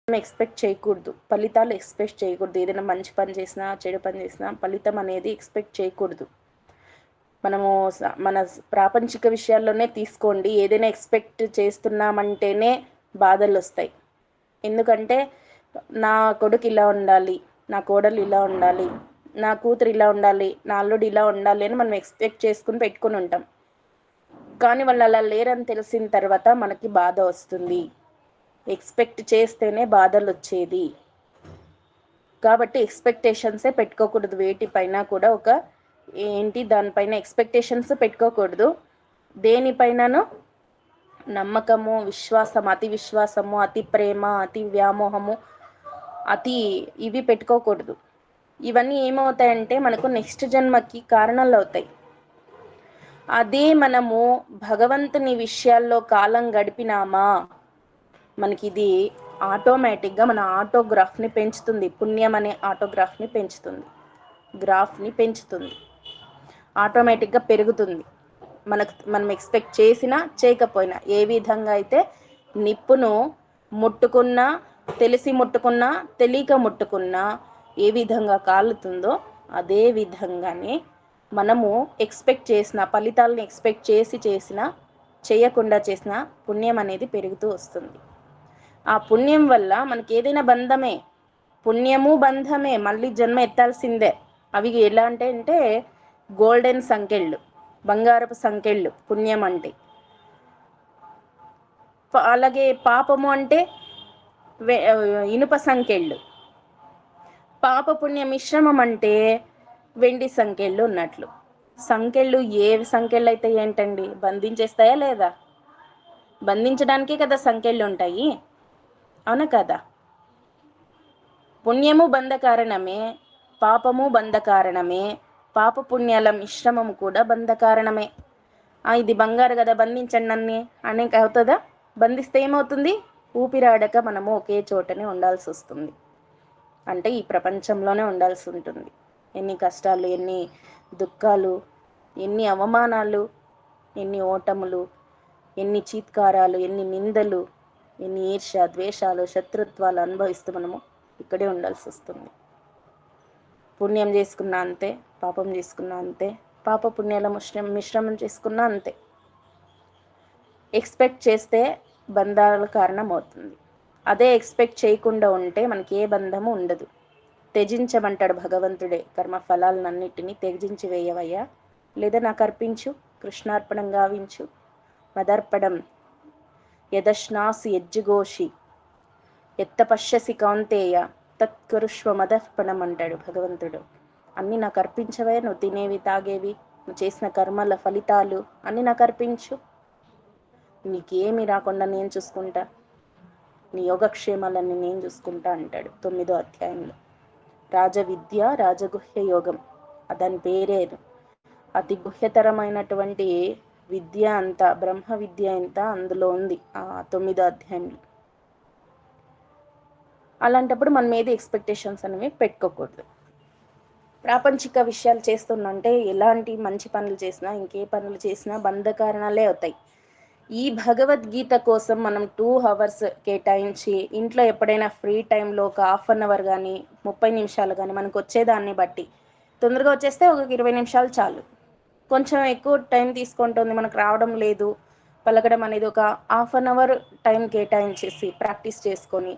Expect చేయకూడదు, ఫలితాలు expect చేయకూడదు. ఏదైనా మంచి పని చేసినా చెడు పని చేసినా ఫలితం అనేది ఎక్స్పెక్ట్ చేయకూడదు. మనము మన ప్రాపంచిక విషయాల్లోనే తీసుకోండి, ఏదైనా ఎక్స్పెక్ట్ చేస్తున్నామంటేనే బాధలు వస్తాయి. ఎందుకంటే నా కొడుకు ఇలా ఉండాలి, నా కోడలు ఇలా ఉండాలి, నా కూతురు ఇలా ఉండాలి, నా అల్లుడు ఇలా ఉండాలి అని మనం ఎక్స్పెక్ట్ చేసుకుని పెట్టుకుని ఉంటాం. కానీ వాళ్ళు అలా లేరని తెలిసిన తర్వాత మనకి బాధ వస్తుంది. ఎక్స్పెక్ట్ చేస్తేనే బాధలు వచ్చేది. కాబట్టి ఎక్స్పెక్టేషన్సే పెట్టుకోకూడదు. వేటిపైన కూడా దానిపైన ఎక్స్పెక్టేషన్స్ పెట్టుకోకూడదు. దేనిపైనను నమ్మకము, విశ్వాసం, అతి విశ్వాసము, అతి ప్రేమ, అతి వ్యామోహము, ఇవి పెట్టుకోకూడదు. ఇవన్నీ ఏమవుతాయంటే మనకు నెక్స్ట్ జన్మకి కారణాలు అవుతాయి. అదే మనము భగవంతుని విషయాల్లో కాలం గడిపినామా మనకి ఇది ఆటోమేటిక్గా మన ఆటోగ్రాఫ్ని పెంచుతుంది. పుణ్యం అనే ఆటోగ్రాఫ్ని పెంచుతుంది, గ్రాఫ్ని పెంచుతుంది, ఆటోమేటిక్గా పెరుగుతుంది. మనం ఎక్స్పెక్ట్ చేసినా చేయకపోయినా. ఏ విధంగా అయితే నిప్పును ముట్టుకున్నా, తెలిసి ముట్టుకున్నా, తెలియక ముట్టుకున్నా ఏ విధంగా కాలుతుందో అదే విధంగానే మనము ఎక్స్పెక్ట్ చేసిన ఫలితాలను ఎక్స్పెక్ట్ చేసినా చేయకుండా చేసిన పుణ్యం అనేది పెరుగుతూ వస్తుంది. ఆ పుణ్యం వల్ల మనకి ఏదైనా బంధమే, పుణ్యము బంధమే, మళ్ళీ జన్మ ఎత్తాల్సిందే. అవి ఎలా అంటే గోల్డెన్ సంకెళ్ళు, బంగారపు సంకెళ్ళు పుణ్యం అంటే. అలాగే పాపము అంటే ఇనుప సంకెళ్ళు. పాప పుణ్య మిశ్రమం అంటే వెండి సంకెళ్ళు ఉన్నట్లు. సంకెళ్ళు ఏ సంకెళ్ళు అయితే ఏంటండి, బంధించేస్తాయా లేదా? బంధించడానికే కదా సంకెళ్ళు ఉంటాయి, అవునా కదా? పుణ్యము బంధకారణమే, పాపము బంధకారణమే, పాప పుణ్యాల మిశ్రమము కూడా బంధకారణమే. ఇది బంగారు కదా, బంధించండి నన్ను అనేక అవుతుందా? బంధిస్తే ఏమవుతుంది? ఊపిరాడక మనము ఒకే చోటనే ఉండాల్సి వస్తుంది. అంటే ఈ ప్రపంచంలోనే ఉండాల్సి ఉంటుంది. ఎన్ని కష్టాలు, ఎన్ని దుఃఖాలు, ఎన్ని అవమానాలు, ఎన్ని ఓటములు, ఎన్ని చీత్కారాలు, ఎన్ని నిందలు, ఎన్ని ఈర్ష్య, ద్వేషాలు, శత్రుత్వాలు అనుభవిస్తూ మనము ఇక్కడే ఉండాల్సి వస్తుంది. పుణ్యం చేసుకున్నా అంతే, పాపం చేసుకున్నా అంతే, పాప పుణ్యాల మిశ్రమం చేసుకున్నా అంతే. ఎక్స్పెక్ట్ చేస్తే బంధాల కారణం అవుతుంది. అదే ఎక్స్పెక్ట్ చేయకుండా ఉంటే మనకి ఏ బంధము ఉండదు. త్యజించమంటాడు భగవంతుడే. కర్మ ఫలాలన్నిటినీ త్యజించి వేయవయ్యా, లేదా నాకు అర్పించు, కృష్ణార్పణం గావించు. మదర్పడం యదశ్నాసి యజ్జుగోషి ఎత్త పశ్యసి కౌంతేయ తత్కరుష్వ మదర్పణం అంటాడు భగవంతుడు. అన్నీ నాకు అర్పించవే, నువ్వు తినేవి, తాగేవి, నువ్వు చేసిన కర్మల ఫలితాలు అన్నీ నాకు అర్పించు. నీకేమి రాకుండా నేను చూసుకుంటా, నీ యోగక్షేమాలన్నీ నేను చూసుకుంటా అంటాడు 9వ అధ్యాయంలో. రాజవిద్య, రాజగుహ్య యోగం దాని పేరే. అతి గుహ్యతరమైనటువంటి విద్య అంతా, బ్రహ్మ విద్య అంతా అందులో ఉంది ఆ 9వ అధ్యాయంలో. అలాంటప్పుడు మనం ఏది ఎక్స్పెక్టేషన్స్ అనేవి పెట్టుకోకూడదు. ప్రాపంచిక విషయాలు చేస్తున్నంటే ఎలాంటి మంచి పనులు చేసినా, ఇంకే పనులు చేసినా బంధకారణాలే అవుతాయి. ఈ భగవద్గీత కోసం మనం 2 hours కేటాయించి ఇంట్లో ఎప్పుడైనా ఫ్రీ టైంలో ఒక 1/2 hour కానీ 30 నిమిషాలు కానీ మనకు వచ్చేదాన్ని బట్టి, తొందరగా వచ్చేస్తే ఒక 20 నిమిషాలు చాలు. కొంచెం ఎక్కువ టైం తీసుకుంటుంది, మనకు రావడం లేదు పలకడం అనేది, ఒక 1/2 hour టైం కేటాయించేసి ప్రాక్టీస్ చేసుకొని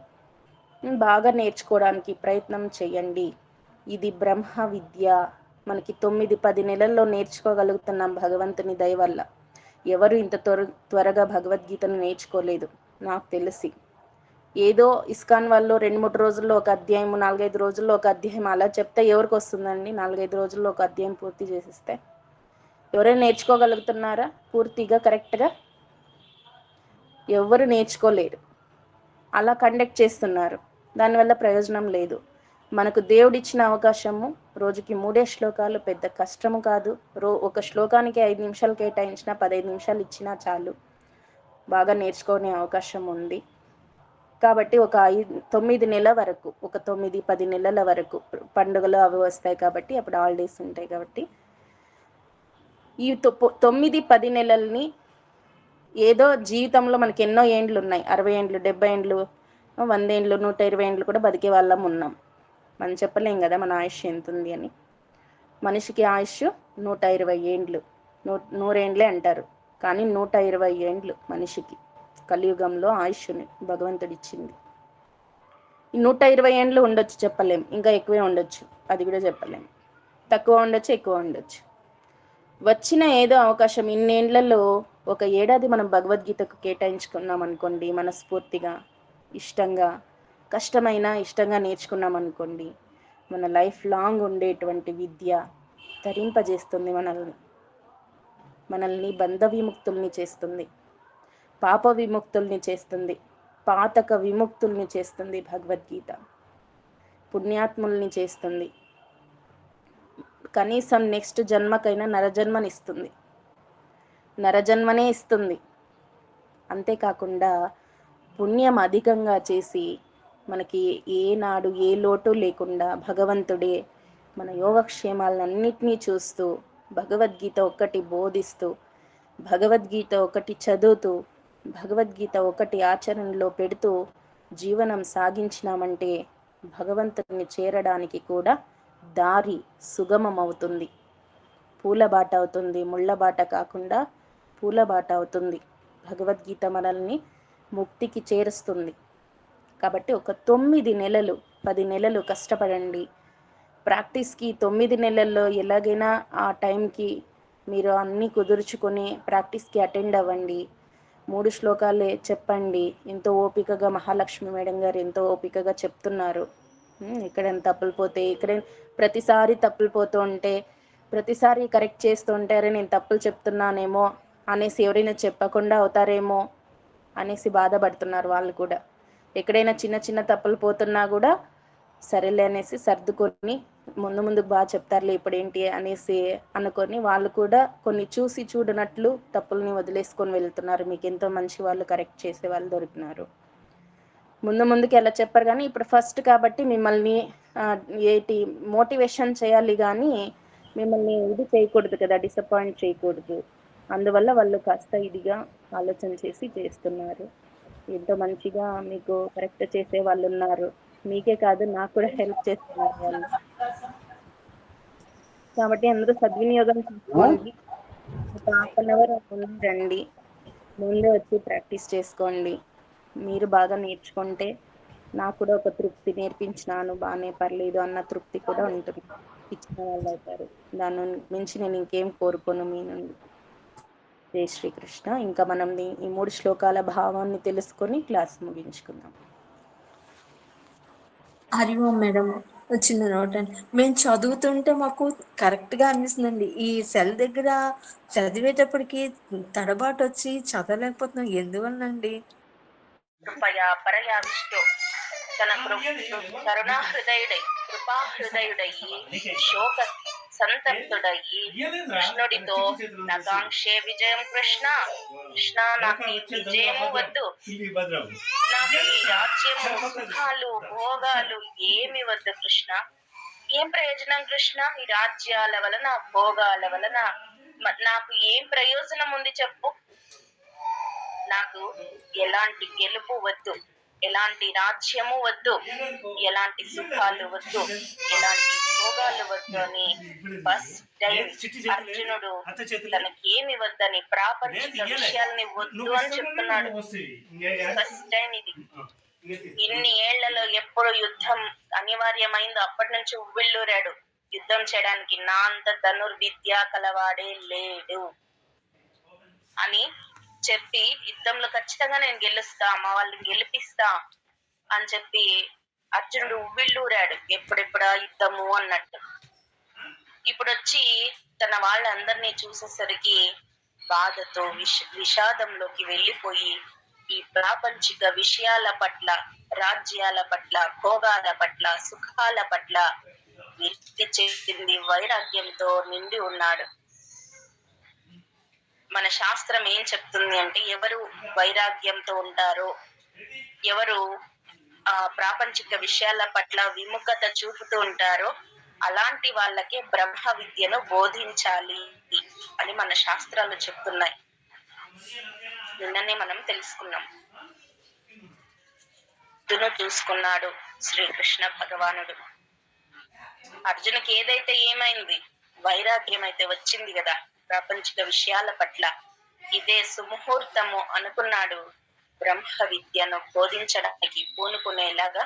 బాగా నేర్చుకోవడానికి ప్రయత్నం చేయండి. ఇది బ్రహ్మ విద్య. మనకి 9-10 నెలల్లో నేర్చుకోగలుగుతున్నాం భగవంతుని దయ వల్ల. ఎవరు ఇంత త్వరగా భగవద్గీతను నేర్చుకోలేదు నాకు తెలిసి. ఏదో ఇస్కాన్ వాళ్ళు 2-3 రోజుల్లో ఒక అధ్యాయం, 4-5 రోజుల్లో ఒక అధ్యాయం అలా చెప్తే ఎవరికి వస్తుందండి? 4-5 రోజుల్లో ఒక అధ్యాయం పూర్తి చేసిస్తే ఎవరైనా నేర్చుకోగలుగుతున్నారా పూర్తిగా కరెక్ట్గా? ఎవరు నేర్చుకోలేరు. అలా కండక్ట్ చేస్తున్నారు, దానివల్ల ప్రయోజనం లేదు. మనకు దేవుడిచ్చిన అవకాశము రోజుకి 3 శ్లోకాలు, పెద్ద కష్టము కాదు. ఒక శ్లోకానికి 5 నిమిషాలు కేటాయించినా, 15 నిమిషాలు ఇచ్చినా చాలు, బాగా నేర్చుకునే అవకాశం ఉంది. కాబట్టి ఒక 9 నెలల వరకు, ఒక 9-10 నెలల వరకు పండుగలు అవి వస్తాయి కాబట్టి, అప్పుడు హాలిడేస్ ఉంటాయి కాబట్టి, ఈ 9-10 నెలల్ని ఏదో జీవితంలో మనకి ఎన్నో ఏండ్లు ఉన్నాయి, 60 ఏండ్లు, 70 ఏండ్లు, 100 ఏండ్లు 120 ఏండ్లు కూడా బతికే వాళ్ళం ఉన్నాం. మనం చెప్పలేం కదా మన ఆయుష్ ఎంత ఉంది అని. మనిషికి ఆయుష్ 120 ఏండ్లు, 100 ఏండ్లే అంటారు, కానీ 120 ఏండ్లు మనిషికి కలియుగంలో ఆయుష్ని భగవంతుడిచ్చింది. ఈ 120 ఏండ్లు ఉండొచ్చు, చెప్పలేం, ఇంకా ఎక్కువే ఉండొచ్చు, అది కూడా చెప్పలేం. తక్కువ ఉండొచ్చు, ఎక్కువ ఉండొచ్చు. వచ్చిన ఏదో అవకాశం ఇన్నేండ్లలో ఒక ఏడాది మనం భగవద్గీతకు కేటాయించుకున్నాం అనుకోండి, మనస్ఫూర్తిగా ఇష్టంగా, కష్టమైనా ఇష్టంగా నేర్చుకున్నాం అనుకోండి, మన లైఫ్ లాంగ్ ఉండేటువంటి విద్య తరింపజేస్తుంది. మనల్ని బంధ విముక్తుల్ని చేస్తుంది, పాప విముక్తుల్ని చేస్తుంది, పాతక విముక్తుల్ని చేస్తుంది. భగవద్గీత పుణ్యాత్ముల్ని చేస్తుంది. కనీసం నెక్స్ట్ జన్మకైనా నరజన్మనిస్తుంది, నరజన్మనే ఇస్తుంది. అంతేకాకుండా పుణ్యం అధికంగా చేసి మనకి ఏనాడు ఏ లోటు లేకుండా భగవంతుడే మన యోగక్షేమాలన్నింటినీ చూస్తూ, భగవద్గీత ఒక్కటి బోధిస్తూ, భగవద్గీత ఒకటి చదువుతూ, భగవద్గీత ఒకటి ఆచరణలో పెడుతూ జీవనం సాగించినామంటే భగవంతుని చేరడానికి కూడా దారి సుగమం అవుతుంది. పూలబాట అవుతుంది, ముళ్ళబాట కాకుండా పూలబాట అవుతుంది. భగవద్గీత మనల్ని ముక్తికి చేరుస్తుంది. కాబట్టి ఒక 9 నెలలు 10 నెలలు కష్టపడండి. ప్రాక్టీస్కి 9 నెలల్లో ఎలాగైనా ఆ టైంకి మీరు అన్నీ కుదుర్చుకొని ప్రాక్టీస్కి అటెండ్ అవ్వండి. 3 శ్లోకాలే చెప్పండి. ఎంతో ఓపికగా మహాలక్ష్మి మేడం గారు ఎంతో ఓపికగా చెప్తున్నారు. ఎక్కడైనా తప్పులు పోతే, ప్రతిసారి తప్పులు పోతూ ఉంటే, ప్రతిసారి కరెక్ట్ చేస్తూ ఉంటారే నేను తప్పులు చెప్తున్నానేమో అనేసి ఎవరైనా చెప్పకుండా అవుతారేమో అనేసి బాధపడుతున్నారు వాళ్ళు కూడా. ఎక్కడైనా చిన్న చిన్న తప్పులు పోతున్నా కూడా సరేలే అనేసి సర్దుకొని ముందుకు బాగా చెప్తారులే ఇప్పుడు ఏంటి అనేసి అనుకొని వాళ్ళు కూడా కొన్ని చూసి చూడనట్లు తప్పుల్ని వదిలేసుకొని వెళ్తున్నారు. మీకు ఎంతో మంచి వాళ్ళు, కరెక్ట్ చేసే వాళ్ళు దొరికినారు. ముందుకి ఎలా చెప్పారు, కానీ ఇప్పుడు ఫస్ట్ కాబట్టి మిమ్మల్ని మోటివేషన్ చేయాలి, కానీ మిమ్మల్ని ఇది చేయకూడదు కదా, డిసప్పాయింట్ చేయకూడదు. అందువల్ల వాళ్ళు కాస్త ఇదిగా ఆలోచన చేసి చేస్తున్నారు. ఎంతో మంచిగా మీకు కరెక్ట్ చేసే వాళ్ళు ఉన్నారు. మీకే కాదు నాకు కూడా హెల్ప్ చేస్తున్నారు వాళ్ళు. కాబట్టి అందరూ సద్వినియోగం చేసుకోండి. ఒక హాఫ్ అన్ అవర్ ముందు రండి, ముందే వచ్చి ప్రాక్టీస్ చేసుకోండి. మీరు బాగా నేర్చుకుంటే నాకు కూడా ఒక తృప్తి, నేర్పించినాను బాగానే పర్లేదు అన్న తృప్తి కూడా ఉంటుంది, ఇచ్చిన వాళ్ళు అవుతారు. దాని నుంచి నేను ఇంకేం కోరుకోను మీ నుండి. జై శ్రీకృష్ణ. ఇంకా మనం ఈ 3 శ్లోకాల భావాన్ని తెలుసుకొని క్లాస్ ముగించుకుందాం. హరి ఓం మేడం. చిన్న నోట్ అండి, మేము చదువుతుంటే మాకు కరెక్ట్గా అనిపిస్తుందండి. ఈ సెల్ దగ్గర చదివేటప్పటికి తడబాటు వచ్చి చదవలేకపోతున్నాం. ఎందువల్లండి? కృపయా పరయా విష్ణు తన కరుణా హృదయుడై, కృపా హృదయుడయ్యి, శోక సంతప్తుడయ్యి కృష్ణుడితో నాకాంక్షే విజయం కృష్ణ, కృష్ణ నాకు ఈ విజయము వద్దు, నాకు ఈ రాజ్యము, సుఖాలు, భోగాలు ఏమి వద్దు కృష్ణ. ఏం ప్రయోజనం కృష్ణ ఈ రాజ్యాల వలన, భోగాల వలన? నాకు ఏం ప్రయోజనం ఉంది చెప్పు. నాకు ఎలాంటి గెలుపు వద్దు, ఎలాంటి రాజ్యము వద్దు, ఎలాంటి సుఖాలు వద్దు, ఎలాంటి భోగాలు వద్దు అని ఫస్ట్ టైం అర్జునుడు తనకేమి వద్దని, ప్రాపంచిక విషయాల్ని వద్దు అని చెప్తున్నాడు. ఫస్ట్ టైం ఇది. ఇన్ని ఏళ్లలో ఎప్పుడు యుద్ధం అనివార్యమైందో అప్పటి నుంచి ఉవ్విళ్ళూరాడు యుద్ధం చేయడానికి. నా అంత ధనుర్విద్య కలవాడే లేడు అని చెప్పి, యుద్ధంలో ఖచ్చితంగా నేను గెలుస్తా, మా వాళ్ళని గెలిపిస్తా అని చెప్పి అర్జునుడు ఉవ్విళ్ళూరాడు, ఎప్పుడెప్పుడా యుద్ధము అన్నట్టు. ఇప్పుడు వచ్చి తన వాళ్ళందరినీ చూసేసరికి బాధతో విషాదంలోకి వెళ్ళిపోయి, ఈ ప్రాపంచిక విషయాల పట్ల, రాజ్యాల పట్ల, భోగాల పట్ల, సుఖాల పట్ల వ్యక్తి చెంది వైరాగ్యంతో నిండి ఉన్నాడు. మన శాస్త్రం ఏం చెప్తుంది అంటే, ఎవరు వైరాగ్యంతో ఉంటారో, ఎవరు ప్రాపంచిక విషయాల పట్ల విముఖత చూపుతూ ఉంటారో అలాంటి వాళ్ళకే బ్రహ్మ విద్యను బోధించాలి అని మన శాస్త్రాలు చెప్తున్నాయి. నిన్ననే మనం తెలుసుకున్నాం. దును చూసుకున్నాడు శ్రీకృష్ణ భగవానుడు. అర్జునికి ఏదైతే ఏమైంది, వైరాగ్యం అయితే వచ్చింది కదా ప్రాపంచిక విషయాల పట్ల. ఇదే సుముహూర్తము అనుకున్నాడు బ్రహ్మ విద్యను బోధించడానికి పూనుకునేలాగా.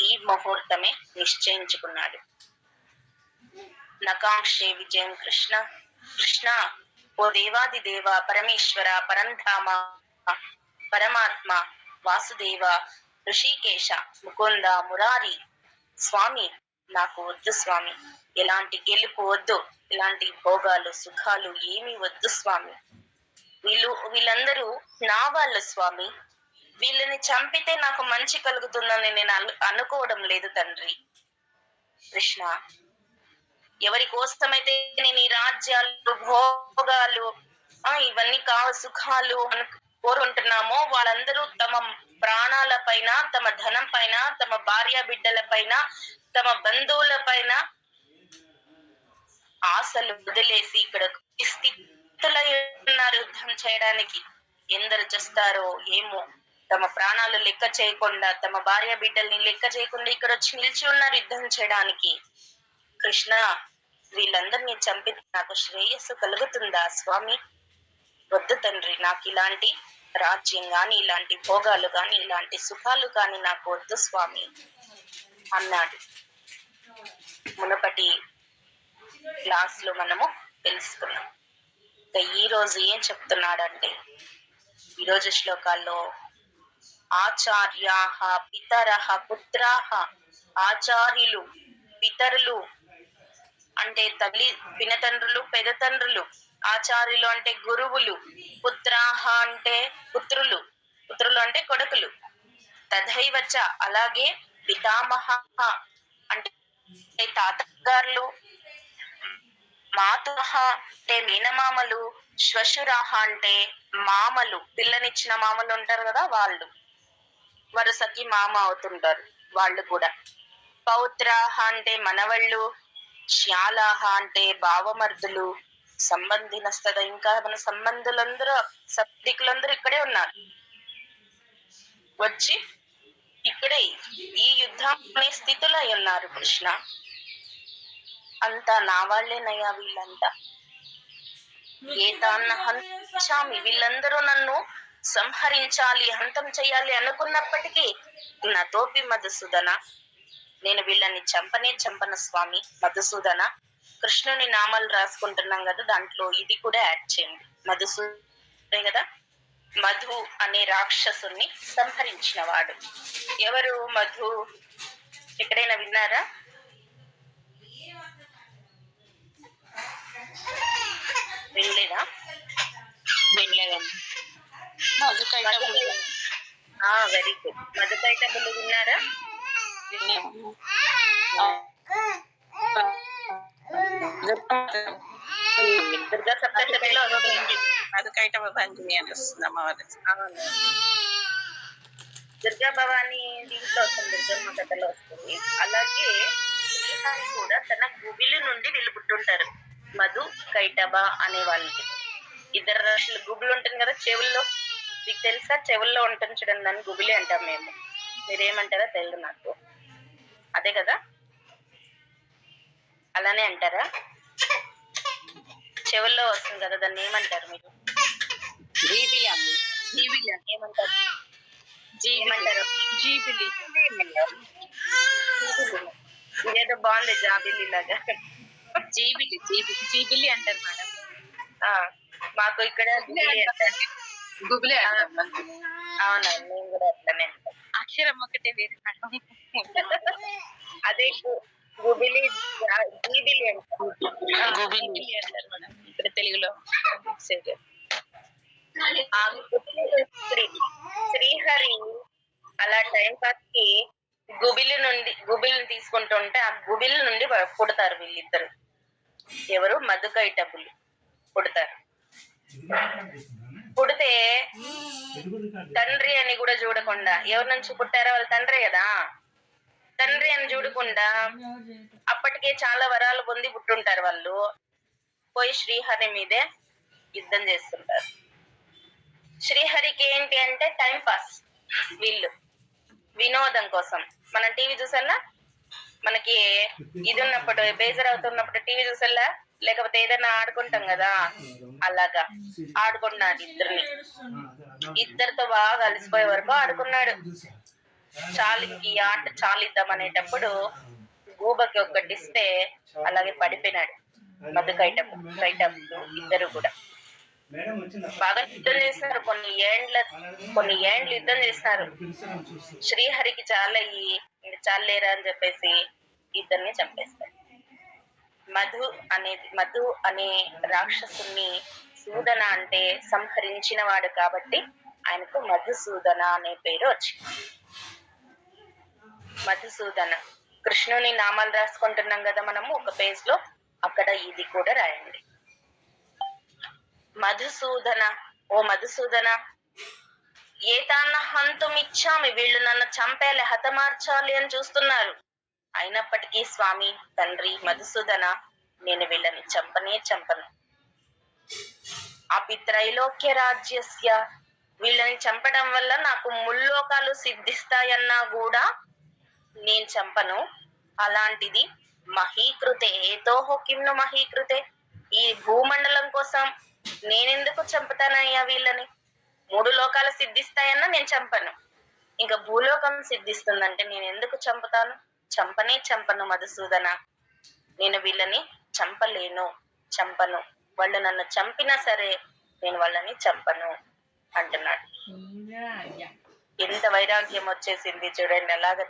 ఈ ముహూర్తమే నిశ్చయించుకున్నాడు. నకాంక్షే విజయం కృష్ణ కృష్ణ, ఓ దేవాది దేవ, పరమేశ్వర, పరంధామ, పరమాత్మ, వాసుదేవ, ఋషికేశ, ముకుంద, మురారి, స్వామి నాకు వద్దు స్వామి, ఎలాంటి గెలుపు వద్దు, ఎలాంటి భోగాలు సుఖాలు ఏమీ వద్దు స్వామి. వీళ్ళందరూ నా వాళ్ళు స్వామి, వీళ్ళని చంపితే నాకు మంచి కలుగుతుందని నేను అనుకోవడం లేదు తండ్రి. కృష్ణ, ఎవరి కోసమైతే నేను ఈ రాజ్యాలు భోగాలు ఇవన్నీ సుఖాలు కోరుకుంటున్నామో వాళ్ళందరూ తమ ప్రాణాల పైన, తమ ధనం పైన, తమ భార్య బిడ్డల పైన, తమ బంధువుల పైన ఆశలు వదిలేసి ఇక్కడ స్థితులై ఉన్నారు యుద్ధం చేయడానికి. ఎందరు చేస్తారో ఏమో, తమ ప్రాణాలు లెక్క చేయకుండా, తమ భార్య బిడ్డల్ని లెక్క చేయకుండా ఇక్కడ వచ్చి నిలిచి ఉన్నారు యుద్ధం చేయడానికి. కృష్ణ, వీళ్ళందరినీ చంపి నాకు శ్రేయస్సు కలుగుతుందా స్వామి? వద్దు తండ్రి, నాకు ఇలాంటి రాజ్యం గాని, ఇలాంటి భోగాలు గాని, ఇలాంటి సుఖాలు గాని నాకు వద్దు స్వామి అన్నాడు. మునుపటి క్లాస్ లో మనము తెలుసుకున్నాం. ఈ రోజు ఏం చెప్తున్నాడంటే, ఈరోజు శ్లోకాల్లో ఆచార్యాః పితరః పుత్రాః, ఆచార్యులు పితరులు అంటే తల్లి పినతండ్రులు పెదతండ్రులు, ఆచార్యులు అంటే గురువులు, పుత్రాః అంటే పుత్రులు, పుత్రులు అంటే కొడుకులు, తథైవచ అలాగే పితామహ అంటే తాతగారులు, మాతుః అంటే మీనమామలు, శ్వశురాః అంటే మామలు, పిల్లనిచ్చిన మామలు ఉంటారు కదా వాళ్ళు, వరుసకి మామ అవుతుంటారు వాళ్ళు కూడా. పౌత్రాః అంటే మనవళ్ళు, శ్యాలాహ అంటే బావమర్దులు, సంబంధినస్తద ఇంకా మన సంబంధులందరూ సబ్దికులందరూ ఇక్కడే ఉన్నారు. వచ్చి ఇక్కడే ఈ యుద్ధం అనే స్థితిలో ఉన్నారు కృష్ణ. అంతా నా వాళ్ళేనయ్యా వీళ్ళంతా. ఏతాన్న హంచామి, వీళ్ళందరూ నన్ను సంహరించాలి, హంతం చెయ్యాలి అనుకున్నప్పటికీ నా తోపి మధుసూదన, నేను వీళ్ళని చంపన స్వామి. మధుసూదన, కృష్ణుని నామాలు రాసుకుంటున్నాం కదా, దాంట్లో ఇది కూడా యాడ్ చేయండి. మధుసూదనే కదా, మధు అనే రాక్షసుని సంహరించిన వాడు. ఎవరు మధు? ఎక్కడైనా విన్నారా? వినలేదా? వినలేదండి. Very good. మధుకైటబులు విన్నారా? దుర్గా సప్తశతిలో మధుకైటభ భంగిని అని వస్తుంది అమ్మవారి. దుర్గా భవాని దీంట్లో వస్తుంది, దుర్గమ్మ కథలో వస్తుంది. అలాగే శ్రీహరి కూడా తన గుబిలి నుండి వీళ్ళు పుట్టుంటారు, మధు కైటబ అనే వాళ్ళకి. ఇద్దరు రాశులు గుబులు ఉంటుంది కదా చెవుల్లో, మీకు తెలుసా? చెవుల్లో ఉంటుంది చూడండి, దాన్ని గుబిలి అంటాం మేము. మీరేమంటారో తెలియదు నాకు. అదే కదా, అలానే అంటారా? చెవుల్లో వస్తుంది కదా, దాన్ని ఏమంటారు మీరు? ఏమంటారు? ఇదేదో బాగుంది, జాబిల్లి లాగా. జీబిలి అంటారు మేడం. మాకు ఇక్కడ గుబులే అవునా, నేను కూడా అట్లనే అంటాను. అక్షరం ఒకటే వేరు మేడం. అదే గుబిలి, జీబిలి అంటారు. గుబిలి అంటారు మేడం ఇక్కడ తెలుగులో. శ్రీహరి అలా టైం పాస్ కి గుబిలిని తీసుకుంటుంటే ఆ గుబిలి నుండి పుడతారు వీళ్ళిద్దరు. ఎవరు? మధుకైటబులు పుడతారు. పుడితే తండ్రి అని కూడా చూడకుండా, ఎవరి నుంచి పుట్టారో వాళ్ళ తండ్రి కదా, తండ్రి అని చూడకుండా అప్పటికే చాలా వరాలు పొంది పుట్టుంటారు వాళ్ళు. పోయి శ్రీహరి మీదే యుద్ధం చేస్తుంటారు. శ్రీహరికి ఏంటి అంటే టైం పాస్. వినోదం కోసం మనం టీవీ చూసల్లా, మనకి ఇది ఉన్నప్పుడు బేజర్ అవుతున్నప్పుడు టీవీ చూసల్లా, లేకపోతే ఏదైనా ఆడుకుంటాం కదా, అలాగా ఆడుకున్నాడు ఇద్దరితో బాగా అలసిపోయే వరకు ఆడుకున్నాడు. చాలికి ఆట చాలిద్దాం అనేటప్పుడు గూబకి ఒక్కటిస్తే అలాగే పడిపోయినాడు. మధు కైటప్పుడు ఇద్దరు కూడా బాగా యుద్ధం చేసినారు. కొన్ని ఏండ్లు యుద్ధం చేసినారు. శ్రీహరికి చాలయ్యి చాలేరా అని చెప్పేసి ఇద్దరిని చంపేస్తారు. మధు అనే రాక్షసుని సూదన అంటే సంహరించిన వాడు కాబట్టి ఆయనకు మధుసూదన అనే పేరు వచ్చింది. మధుసూదన. కృష్ణుని నామాలు రాసుకుంటున్నాం కదా మనము ఒక పేజ్ లో, అక్కడ ఇది కూడా రాయండి. మధుసూదన, ఓ మధుసూదన, ఏతాన్న హంతుమిచ్చామి, వీళ్ళు నన్ను చంపేయాలి, హతమార్చాలి అని చూస్తున్నారు. అయినప్పటికీ స్వామి తండ్రి మధుసూదన, నేను వీళ్ళని చంపను. అపి త్రైలోక్య రాజ్యస్య, వీళ్ళని చంపడం వల్ల నాకు ముల్లోకాలు సిద్ధిస్తాయన్నా కూడా నేను చంపను. అలాంటిది మహీకృతే ఏతోహో కిమ్ను మహీకృతే, ఈ భూమండలం కోసం నేనెందుకు చంపుతానయ్యా వీళ్ళని? 3 లోకాలు సిద్ధిస్తాయన్నా నేను చంపను, ఇంకా భూలోకం సిద్ధిస్తుందంటే నేను ఎందుకు చంపుతాను? చంపను మధుసూదన, నేను వీళ్ళని చంపను. వాళ్ళు నన్ను చంపినా సరే నేను వాళ్ళని చంపను అంటున్నాడు. ఎంత వైరాగ్యం వచ్చేసింది చూడండి. అలాగా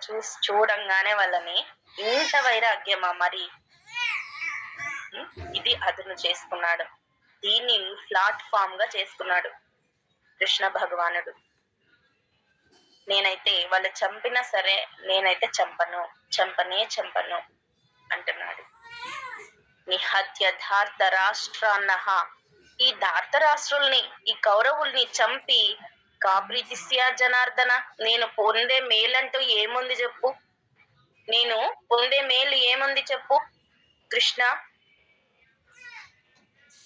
చూడంగానే వాళ్ళని, ఇంత వైరాగ్యమా మరి? ఇది అదును చేసుకున్నాడు. దీన్ని ప్లాట్ఫామ్ గా చేసుకున్నాడు కృష్ణ భగవానుడు. నేనైతే వాళ్ళు చంపినా సరే నేనైతే చంపను అంటున్నాడు. నిహత్య ధార్త రాష్ట్రాన్నహ, ఈ ధార్తరాష్ట్రుల్ని, ఈ కౌరవుల్ని చంపి కాప్రీతిస్యా జనార్దన, నేను పొందే మేలంటూ ఏముంది చెప్పు? నేను పొందే మేలు ఏముంది చెప్పు కృష్ణ?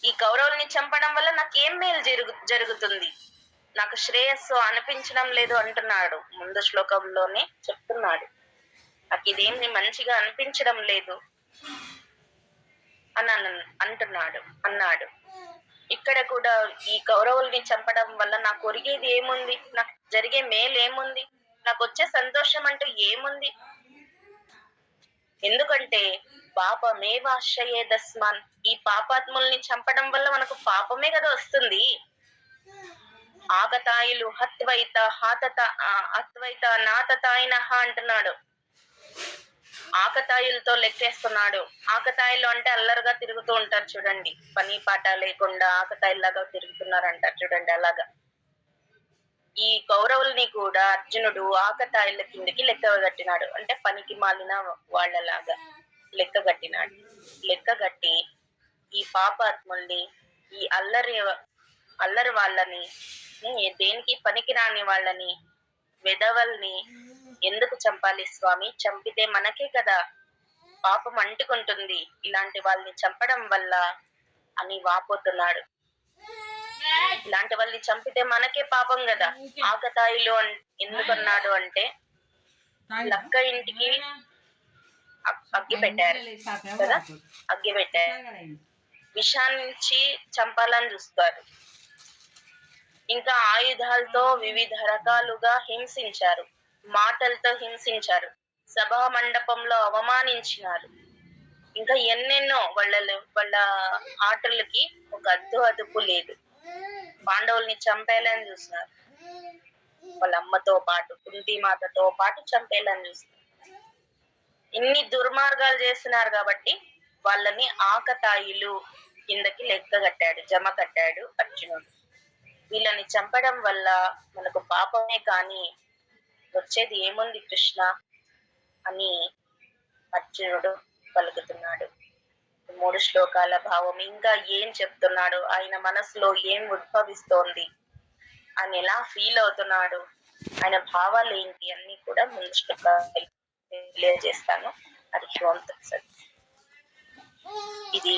ఈ కౌరవుల్ని చంపడం వల్ల నాకేం మేలు జరుగుతుంది? నాకు శ్రేయస్సు అనిపించడం లేదు అంటున్నాడు. ముందు శ్లోకంలోనే చెప్తున్నాడు, నాకు ఇదేమి మంచిగా అనిపించడం లేదు అని అన్నాడు. ఇక్కడ కూడా ఈ కౌరవుల్ని చంపడం వల్ల నాకు ఒరిగేది ఏముంది? నాకు జరిగే మేలు ఏముంది? నాకు వచ్చే సంతోషం అంటూ ఏముంది? ఎందుకంటే పాపమేవాశ్రయేదస్మాన్, ఈ పాపాత్ముల్ని చంపడం వల్ల మనకు పాపమే కదా వస్తుంది. ఆకతాయిలు అత్వైత నాతతాయినహ అంటున్నాడు. ఆకతాయిలతో లెక్కేస్తున్నాడు. ఆకతాయిలు అంటే అల్లరిగా తిరుగుతూ ఉంటారు చూడండి, పని పాట లేకుండా ఆకతాయిల్లాగా తిరుగుతున్నారు అంటారు చూడండి. అలాగా ఈ కౌరవుల్ని కూడా అర్జునుడు ఆకతాయిల కిందకి లెక్కగట్టినాడు. అంటే పనికి మాలిన వాళ్ళలాగా లెక్కగట్టి ఈ పాపాత్ముల్ని, ఈ అల్లరి వాళ్ళని, దేనికి పనికి రాని వాళ్ళని, వెధవల్ని ఎందుకు చంపాలి స్వామి? చంపితే మనకే కదా పాపం అంటుకుంటుంది, ఇలాంటి వాళ్ళని చంపడం వల్ల అని వాపోతున్నాడు. ఇలాంటి వాళ్ళని చంపితే మనకే పాపం కదా. ఆకతాయిలు ఎందుకన్నాడు అంటే, లక్క ఇంటికి అగ్గి పెట్టారు కదా, అగ్గి పెట్టారు, విషాన్నించి చంపాలని చూస్తారు. ఇంకా ఆయుధాలతో వివిధ రకాలుగా హింసించారు, మాటలతో హింసించారు, సభా మండపంలో అవమానించినారు. ఇంకా ఎన్నెన్నో వాళ్ళ ఆటలకి ఒక అదుపు లేదు. పాండవుల్ని చంపేయాలని చూస్తున్నారు, వాళ్ళ అమ్మతో పాటు కుంతిమాతతో పాటు చంపేయాలని చూస్తున్నారు. ఇన్ని దుర్మార్గాలు చేస్తున్నారు కాబట్టి వాళ్ళని ఆకతాయిలు కిందకి జమ కట్టాడు అర్జునుడు. వీళ్ళని చంపడం వల్ల మనకు పాపమే కానీ వచ్చేది ఏముంది కృష్ణ అని అర్జునుడు పలుకుతున్నాడు. 3 శ్లోకాల భావం ఇంకా ఏం చెప్తున్నాడు, ఆయన మనసులో ఏం ఉద్భవిస్తోంది, ఆయన ఎలా ఫీల్ అవుతున్నాడు, ఆయన భావాలు ఏంటి అన్ని కూడా ముందు శ్లోకాలు తెలియజేస్తాను. అది ఇది